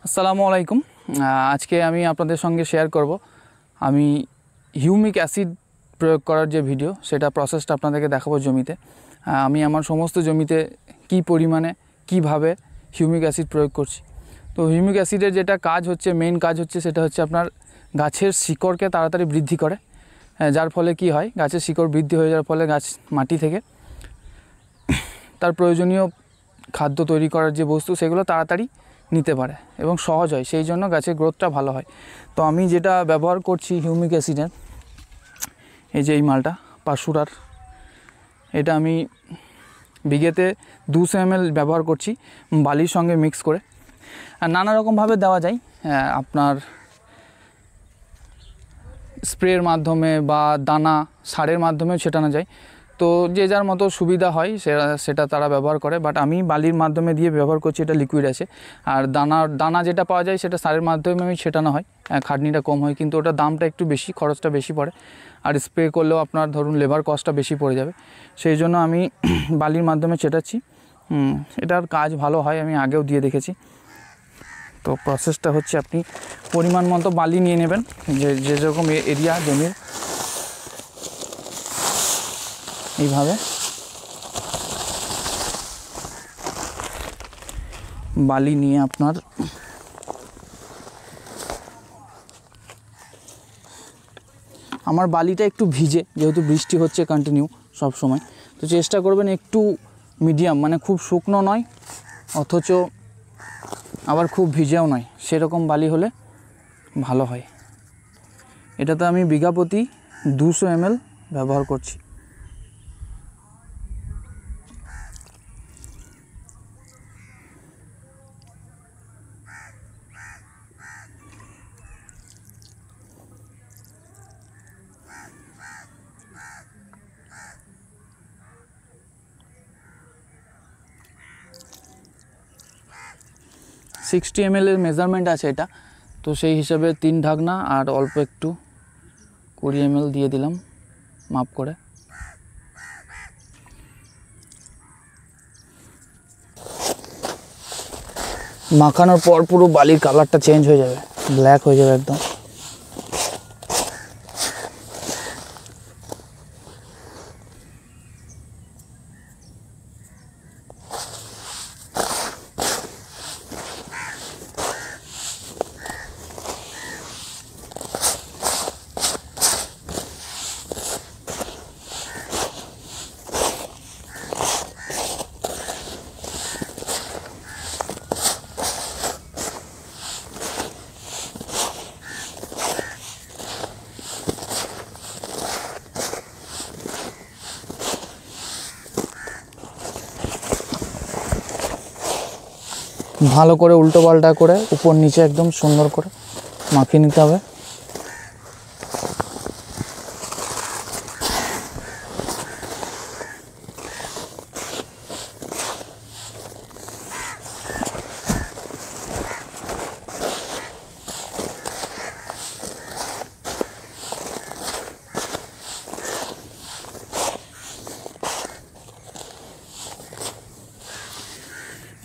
আসসালামু আলাইকুম। আজকে আমি আপনাদের সঙ্গে শেয়ার করব আমি হিউমিক অ্যাসিড প্রয়োগ করার যে ভিডিও সেটা প্রসেসটা আপনাদেরকে দেখাবো জমিতে। আমি আমার সমস্ত জমিতে কি পরিমাণে কিভাবে হিউমিক অ্যাসিড প্রয়োগ করছি। তো হিউমিক অ্যাসিডের যেটা কাজ হচ্ছে, মেইন কাজ হচ্ছে সেটা হচ্ছে আপনার গাছের শিকড়কে তাড়াতাড়ি বৃদ্ধি করে, যার ফলে কি হয়, গাছের শিকড় বৃদ্ধি হয়ে যাওয়ার ফলে গাছ মাটি থেকে তার প্রয়োজনীয় খাদ্য তৈরি করার যে বস্তু সেগুলো তাড়াতাড়ি নিতে পারে এবং সহজ হয়, সেই জন্য গাছের গ্রোথটা ভালো হয়। তো আমি যেটা ব্যবহার করছি হিউমিক অ্যাসিডের, এই যে এই মালটা পাশুরার, এটা আমি বিঘেতে 200 ml ব্যবহার করছি বালির সঙ্গে মিক্স করে। আর নানা রকমভাবে দেওয়া যায়, আপনার স্প্রের মাধ্যমে বা দানা সারের মাধ্যমেও ছেটানো যায়। তো যে যার মতো সুবিধা হয় সেটা তারা ব্যবহার করে, বাট আমি বালির মাধ্যমে দিয়ে ব্যবহার করছি, এটা লিকুইড আছে। আর দানা যেটা পাওয়া যায় সেটা সারের মাধ্যমে আমি ছেটানো হয়, খাটনিটা কম হয়, কিন্তু ওটা দামটা একটু বেশি, খরচটা বেশি পড়ে। আর স্প্রে করলেও আপনার ধরুন লেবার কস্টটা বেশি পড়ে যাবে, সেই জন্য আমি বালির মাধ্যমে ছেটাচ্ছি। এটার কাজ ভালো হয়, আমি আগেও দিয়ে দেখেছি। তো প্রসেসটা হচ্ছে, আপনি পরিমাণ মতো বালি নিয়ে নেবেন, যে যেরকম এরিয়া জমির, এইভাবে বালি নিয়ে আপনার আমার বালিটা একটু ভিজে, যেহেতু বৃষ্টি হচ্ছে কন্টিনিউ সব সময়, তো চেষ্টা করবেন একটু মিডিয়াম, মানে খুব শুকনো নয় অথচ আবার খুব ভিজেও নয়, সেরকম বালি হলে ভালো হয়। এটাতে আমি বিঘা প্রতি 200 ml ব্যবহার করছি। সিক্সটি ml এর মেজারমেন্ট আছে এটা, তো সেই হিসাবে 3 ঢাকনা আর অল্প একটু 20 ml দিয়ে দিলাম মাপ করে। মাখানোর পর পুরো বালির কালারটা চেঞ্জ হয়ে যাবে, ব্ল্যাক হয়ে যাবে একদম। ভালো করে উল্টো পাল্টা করে উপর নিচে একদম সুন্দর করে মাখিয়ে নিতে হবে।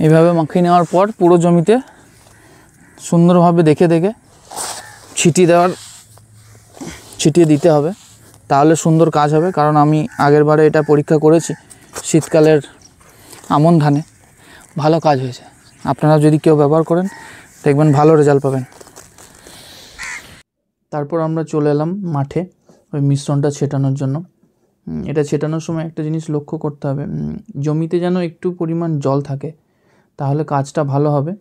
এইভাবে মাখিয়ে নেওয়ার পর পুরো জমিতে সুন্দরভাবে দেখে দেখে ছিটিয়ে দিতে হবে, তাহলে সুন্দর কাজ হবে। কারণ আমি আগের বারে এটা পরীক্ষা করেছি শীতকালের আমন ধানে, ভালো কাজ হয়েছে। আপনারা যদি কেউ ব্যবহার করেন দেখবেন ভালো রেজাল্ট পাবেন। তারপর আমরা চলে এলাম মাঠে ওই মিশ্রণটা ছেটানোর জন্য। এটা ছেটানোর সময় একটা জিনিস লক্ষ্য করতে হবে, জমিতে যেন একটু পরিমাণ জল থাকে, তাহলে কাজটা ভালো হবে।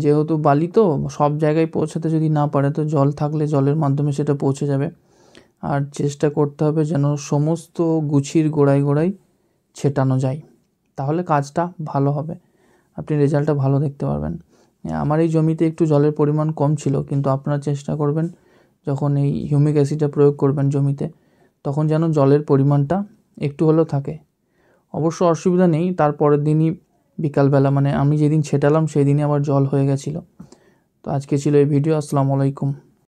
যেহেতু বালি তো সব জায়গায় পৌঁছাতে যদি না পারে, তো জল থাকলে জলের মাধ্যমে সেটা পৌঁছে যাবে। আর চেষ্টা করতে হবে যেন সমস্ত গুছির গোড়ায় গোড়ায় ছেটানো যায়, তাহলে কাজটা ভালো হবে, আপনি রেজাল্টটা ভালো দেখতে পারবেন। আমার এই জমিতে একটু জলের পরিমাণ কম ছিল, কিন্তু আপনারা চেষ্টা করবেন যখন এই হিউমিক অ্যাসিডটা প্রয়োগ করবেন জমিতে, তখন যেন জলের পরিমাণটা একটু হলেও থাকে। অবশ্য অসুবিধা নেই, তারপরের দিনই বিকালবেলা, মানে আমি যেদিন ছেটালাম সেই দিনই আবার জল হয়ে গেছিলো। তো আজকে ছিল এই ভিডিও। আসসালামু আলাইকুম।